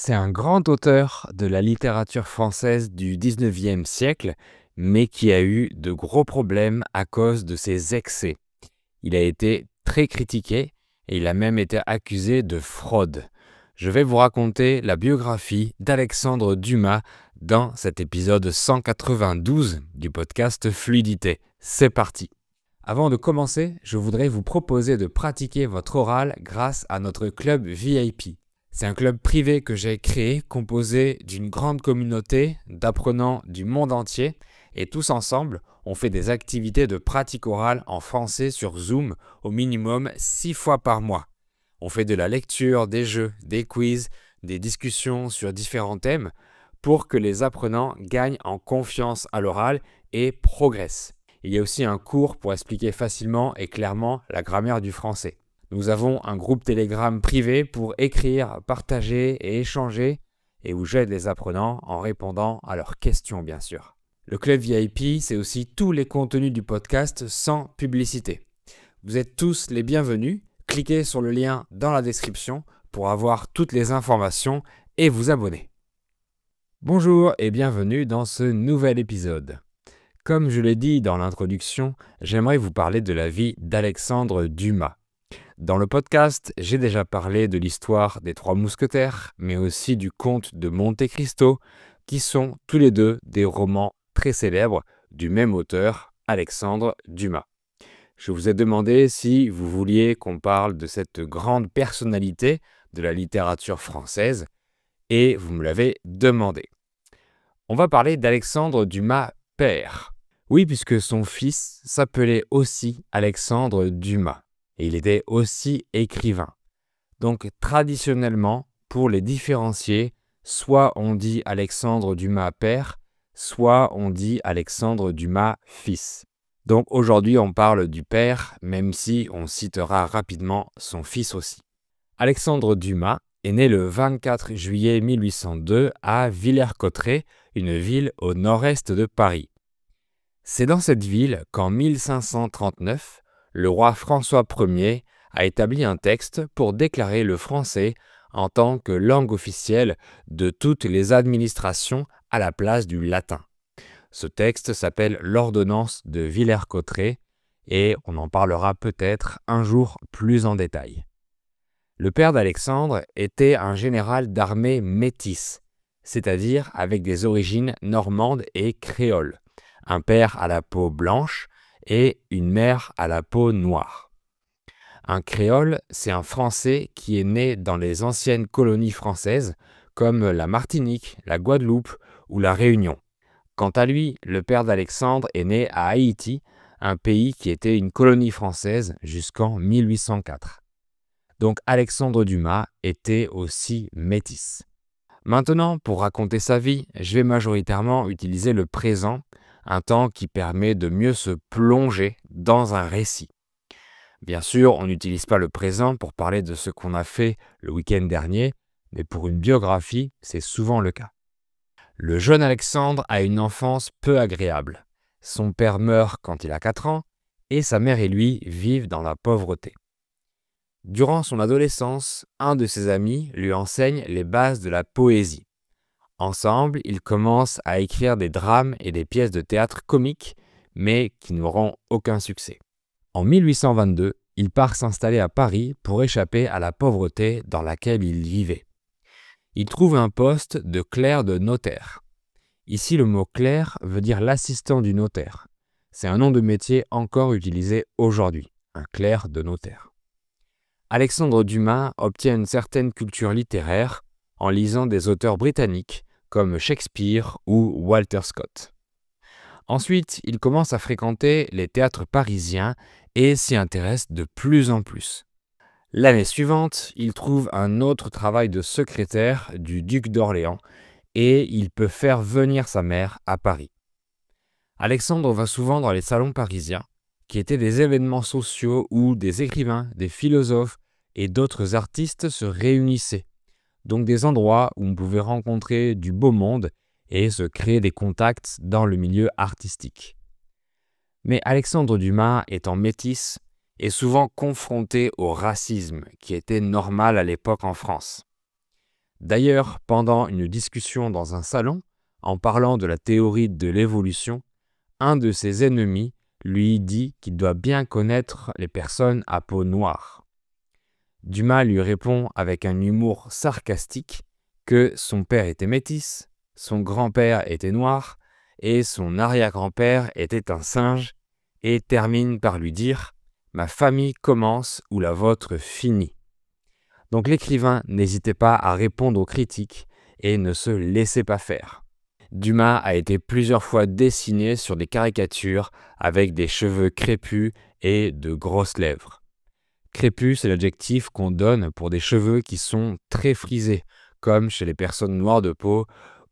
C'est un grand auteur de la littérature française du 19e siècle, mais qui a eu de gros problèmes à cause de ses excès. Il a été très critiqué et il a même été accusé de fraude. Je vais vous raconter la biographie d'Alexandre Dumas dans cet épisode 192 du podcast Fluidité. C'est parti! Avant de commencer, je voudrais vous proposer de pratiquer votre oral grâce à notre club VIP. C'est un club privé que j'ai créé, composé d'une grande communauté d'apprenants du monde entier. Et tous ensemble, on fait des activités de pratique orale en français sur Zoom au minimum 6 fois par mois. On fait de la lecture, des jeux, des quiz, des discussions sur différents thèmes pour que les apprenants gagnent en confiance à l'oral et progressent. Il y a aussi un cours pour expliquer facilement et clairement la grammaire du français. Nous avons un groupe Telegram privé pour écrire, partager et échanger et où j'aide les apprenants en répondant à leurs questions bien sûr. Le club VIP, c'est aussi tous les contenus du podcast sans publicité. Vous êtes tous les bienvenus. Cliquez sur le lien dans la description pour avoir toutes les informations et vous abonner. Bonjour et bienvenue dans ce nouvel épisode. Comme je l'ai dit dans l'introduction, j'aimerais vous parler de la vie d'Alexandre Dumas. Dans le podcast, j'ai déjà parlé de l'histoire des Trois Mousquetaires, mais aussi du Comte de Monte Cristo, qui sont tous les deux des romans très célèbres du même auteur, Alexandre Dumas. Je vous ai demandé si vous vouliez qu'on parle de cette grande personnalité de la littérature française, et vous me l'avez demandé. On va parler d'Alexandre Dumas père. Oui, puisque son fils s'appelait aussi Alexandre Dumas. Et il était aussi écrivain. Donc traditionnellement, pour les différencier, soit on dit Alexandre Dumas père, soit on dit Alexandre Dumas fils. Donc aujourd'hui on parle du père, même si on citera rapidement son fils aussi. Alexandre Dumas est né le 24 juillet 1802 à Villers-Cotterêts, une ville au nord-est de Paris. C'est dans cette ville qu'en 1539, le roi François Ier a établi un texte pour déclarer le français en tant que langue officielle de toutes les administrations à la place du latin. Ce texte s'appelle l'Ordonnance de Villers-Cotterêts et on en parlera peut-être un jour plus en détail. Le père d'Alexandre était un général d'armée métis, c'est-à-dire avec des origines normandes et créoles. Un père à la peau blanche et une mère à la peau noire. Un créole, c'est un Français qui est né dans les anciennes colonies françaises comme la Martinique, la Guadeloupe ou la Réunion. Quant à lui, le père d'Alexandre est né à Haïti, un pays qui était une colonie française jusqu'en 1804. Donc Alexandre Dumas était aussi métis. Maintenant, pour raconter sa vie, je vais majoritairement utiliser le présent, un temps qui permet de mieux se plonger dans un récit. Bien sûr, on n'utilise pas le présent pour parler de ce qu'on a fait le week-end dernier, mais pour une biographie, c'est souvent le cas. Le jeune Alexandre a une enfance peu agréable. Son père meurt quand il a 4 ans et sa mère et lui vivent dans la pauvreté. Durant son adolescence, un de ses amis lui enseigne les bases de la poésie. Ensemble, ils commencent à écrire des drames et des pièces de théâtre comiques, mais qui n'auront aucun succès. En 1822, il part s'installer à Paris pour échapper à la pauvreté dans laquelle il vivait. Il trouve un poste de clerc de notaire. Ici, le mot clerc veut dire l'assistant du notaire. C'est un nom de métier encore utilisé aujourd'hui, un clerc de notaire. Alexandre Dumas obtient une certaine culture littéraire en lisant des auteurs britanniques comme Shakespeare ou Walter Scott. Ensuite, il commence à fréquenter les théâtres parisiens et s'y intéresse de plus en plus. L'année suivante, il trouve un autre travail de secrétaire du duc d'Orléans et il peut faire venir sa mère à Paris. Alexandre va souvent dans les salons parisiens, qui étaient des événements sociaux où des écrivains, des philosophes et d'autres artistes se réunissaient. Donc des endroits où on pouvait rencontrer du beau monde et se créer des contacts dans le milieu artistique. Mais Alexandre Dumas, étant métis, est souvent confronté au racisme qui était normal à l'époque en France. D'ailleurs, pendant une discussion dans un salon, en parlant de la théorie de l'évolution, un de ses ennemis lui dit qu'il doit bien connaître les personnes à peau noire. Dumas lui répond avec un humour sarcastique que son père était métis, son grand-père était noir et son arrière-grand-père était un singe, et termine par lui dire « Ma famille commence où la vôtre finit ». Donc l'écrivain n'hésitait pas à répondre aux critiques et ne se laissait pas faire. Dumas a été plusieurs fois dessiné sur des caricatures avec des cheveux crépus et de grosses lèvres. Crépus, c'est l'adjectif qu'on donne pour des cheveux qui sont très frisés, comme chez les personnes noires de peau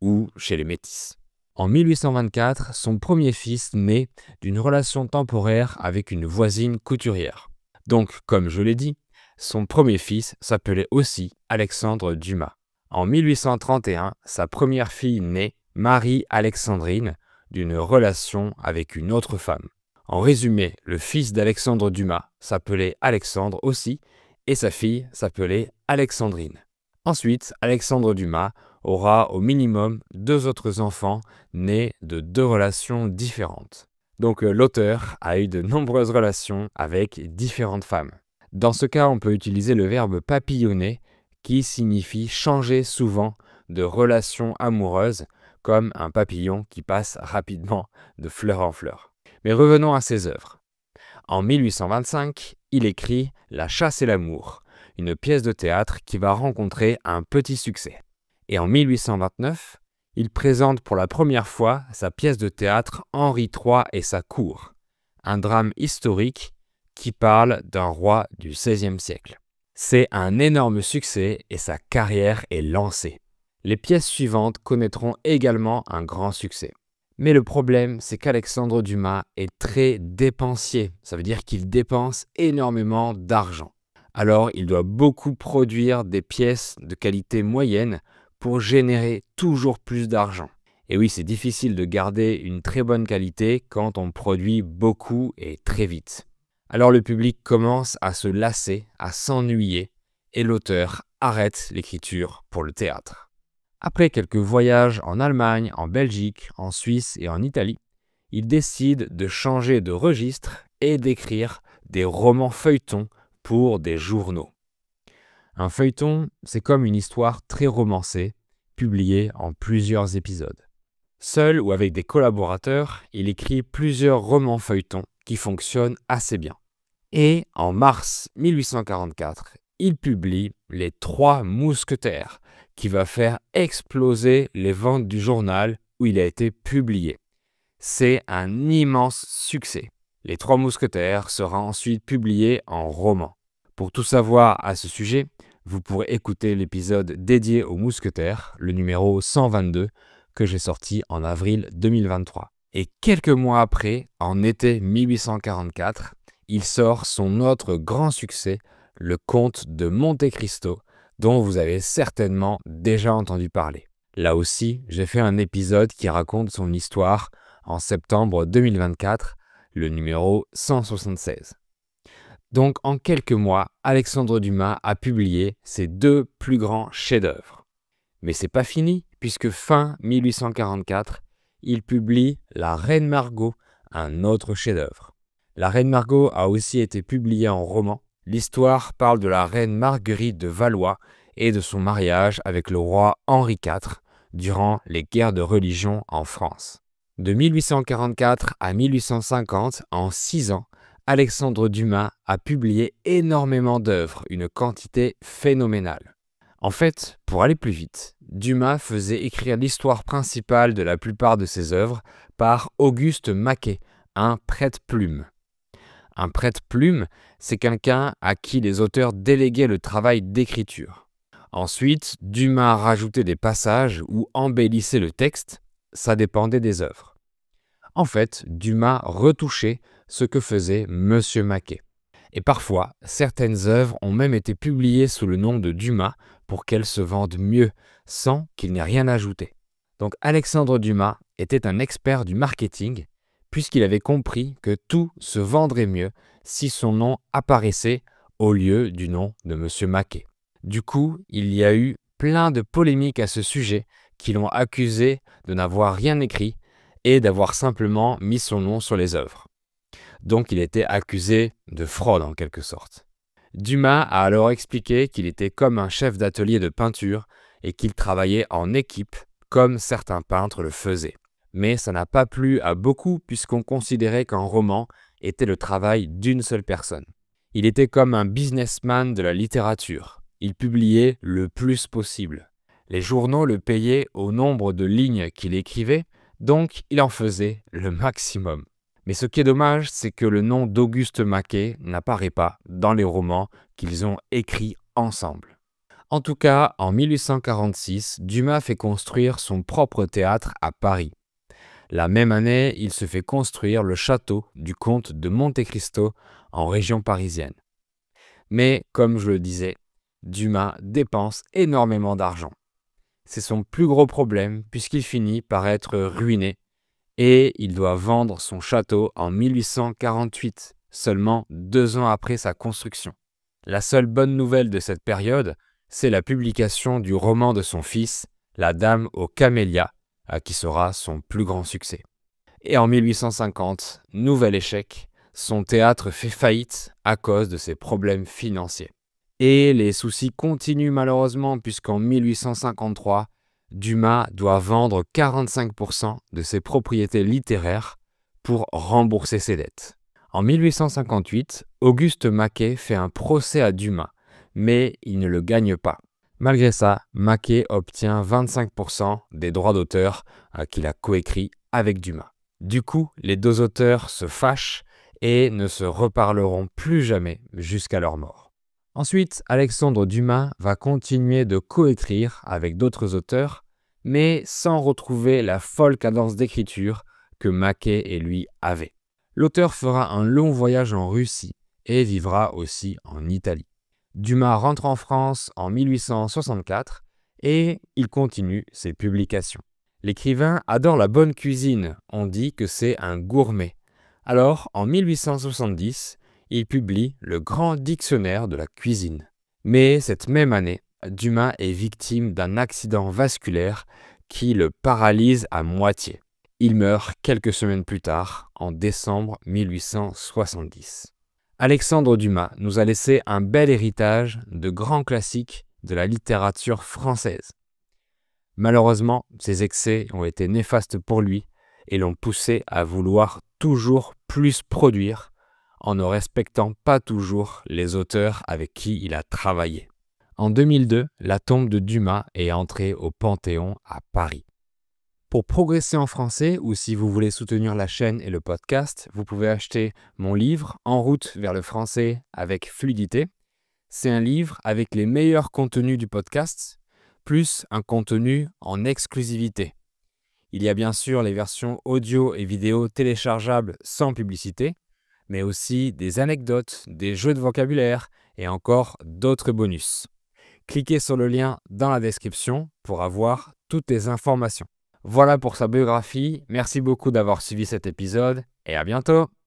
ou chez les métis. En 1824, son premier fils naît d'une relation temporaire avec une voisine couturière. Donc, comme je l'ai dit, son premier fils s'appelait aussi Alexandre Dumas. En 1831, sa première fille naît, Marie-Alexandrine, d'une relation avec une autre femme. En résumé, le fils d'Alexandre Dumas s'appelait Alexandre aussi, et sa fille s'appelait Alexandrine. Ensuite, Alexandre Dumas aura au minimum 2 autres enfants nés de 2 relations différentes. Donc l'auteur a eu de nombreuses relations avec différentes femmes. Dans ce cas, on peut utiliser le verbe papillonner qui signifie changer souvent de relation amoureuse, comme un papillon qui passe rapidement de fleur en fleur. Mais revenons à ses œuvres. En 1825, il écrit La chasse et l'amour, une pièce de théâtre qui va rencontrer un petit succès. Et en 1829, il présente pour la première fois sa pièce de théâtre Henri III et sa cour, un drame historique qui parle d'un roi du XVIe siècle. C'est un énorme succès et sa carrière est lancée. Les pièces suivantes connaîtront également un grand succès. Mais le problème, c'est qu'Alexandre Dumas est très dépensier. Ça veut dire qu'il dépense énormément d'argent. Alors, il doit beaucoup produire des pièces de qualité moyenne pour générer toujours plus d'argent. Et oui, c'est difficile de garder une très bonne qualité quand on produit beaucoup et très vite. Alors le public commence à se lasser, à s'ennuyer, et l'auteur arrête l'écriture pour le théâtre. Après quelques voyages en Allemagne, en Belgique, en Suisse et en Italie, il décide de changer de registre et d'écrire des romans feuilletons pour des journaux. Un feuilleton, c'est comme une histoire très romancée, publiée en plusieurs épisodes. Seul ou avec des collaborateurs, il écrit plusieurs romans feuilletons qui fonctionnent assez bien. Et en mars 1844, il publie Les Trois Mousquetaires, qui va faire exploser les ventes du journal où il a été publié. C'est un immense succès. Les Trois Mousquetaires sera ensuite publié en roman. Pour tout savoir à ce sujet, vous pourrez écouter l'épisode dédié aux mousquetaires, le numéro 122, que j'ai sorti en avril 2023. Et quelques mois après, en été 1844, il sort son autre grand succès, Le Comte de Monte Cristo, dont vous avez certainement déjà entendu parler. Là aussi, j'ai fait un épisode qui raconte son histoire en septembre 2024, le numéro 176. Donc en quelques mois, Alexandre Dumas a publié ses 2 plus grands chefs-d'œuvre. Mais c'est pas fini, puisque fin 1844, il publie La Reine Margot, un autre chef-d'œuvre. La Reine Margot a aussi été publiée en roman. L'histoire parle de la reine Marguerite de Valois et de son mariage avec le roi Henri IV durant les guerres de religion en France. De 1844 à 1850, en 6 ans, Alexandre Dumas a publié énormément d'œuvres, une quantité phénoménale. En fait, pour aller plus vite, Dumas faisait écrire l'histoire principale de la plupart de ses œuvres par Auguste Maquet, un prête-plume. Un prête-plume, c'est quelqu'un à qui les auteurs déléguaient le travail d'écriture. Ensuite, Dumas rajoutait des passages ou embellissait le texte, ça dépendait des œuvres. En fait, Dumas retouchait ce que faisait Monsieur Maquet. Et parfois, certaines œuvres ont même été publiées sous le nom de Dumas pour qu'elles se vendent mieux, sans qu'il n'ait rien ajouté. Donc Alexandre Dumas était un expert du marketing, puisqu'il avait compris que tout se vendrait mieux si son nom apparaissait au lieu du nom de Monsieur Maquet. Du coup, il y a eu plein de polémiques à ce sujet qui l'ont accusé de n'avoir rien écrit et d'avoir simplement mis son nom sur les œuvres. Donc il était accusé de fraude en quelque sorte. Dumas a alors expliqué qu'il était comme un chef d'atelier de peinture et qu'il travaillait en équipe comme certains peintres le faisaient. Mais ça n'a pas plu à beaucoup puisqu'on considérait qu'un roman était le travail d'une seule personne. Il était comme un businessman de la littérature. Il publiait le plus possible. Les journaux le payaient au nombre de lignes qu'il écrivait, donc il en faisait le maximum. Mais ce qui est dommage, c'est que le nom d'Auguste Maquet n'apparaît pas dans les romans qu'ils ont écrits ensemble. En tout cas, en 1846, Dumas fait construire son propre théâtre à Paris. La même année, il se fait construire le château du comte de Monte Cristo en région parisienne. Mais, comme je le disais, Dumas dépense énormément d'argent. C'est son plus gros problème puisqu'il finit par être ruiné et il doit vendre son château en 1848, seulement 2 ans après sa construction. La seule bonne nouvelle de cette période, c'est la publication du roman de son fils, La Dame aux Camélias, qui sera son plus grand succès. Et en 1850, nouvel échec, son théâtre fait faillite à cause de ses problèmes financiers. Et les soucis continuent malheureusement puisqu'en 1853, Dumas doit vendre 45% de ses propriétés littéraires pour rembourser ses dettes. En 1858, Auguste Maquet fait un procès à Dumas, mais il ne le gagne pas. Malgré ça, Maquet obtient 25% des droits d'auteur qu'il a coécrits avec Dumas. Du coup, les deux auteurs se fâchent et ne se reparleront plus jamais jusqu'à leur mort. Ensuite, Alexandre Dumas va continuer de coécrire avec d'autres auteurs, mais sans retrouver la folle cadence d'écriture que Maquet et lui avaient. L'auteur fera un long voyage en Russie et vivra aussi en Italie. Dumas rentre en France en 1864 et il continue ses publications. L'écrivain adore la bonne cuisine, on dit que c'est un gourmet. Alors, en 1870, il publie le Grand Dictionnaire de la cuisine. Mais cette même année, Dumas est victime d'un accident vasculaire qui le paralyse à moitié. Il meurt quelques semaines plus tard, en décembre 1870. Alexandre Dumas nous a laissé un bel héritage de grands classiques de la littérature française. Malheureusement, ses excès ont été néfastes pour lui et l'ont poussé à vouloir toujours plus produire en ne respectant pas toujours les auteurs avec qui il a travaillé. En 2002, la tombe de Dumas est entrée au Panthéon à Paris. Pour progresser en français ou si vous voulez soutenir la chaîne et le podcast, vous pouvez acheter mon livre En route vers le français avec fluidité. C'est un livre avec les meilleurs contenus du podcast, plus un contenu en exclusivité. Il y a bien sûr les versions audio et vidéo téléchargeables sans publicité, mais aussi des anecdotes, des jeux de vocabulaire et encore d'autres bonus. Cliquez sur le lien dans la description pour avoir toutes les informations. Voilà pour sa biographie, merci beaucoup d'avoir suivi cet épisode et à bientôt!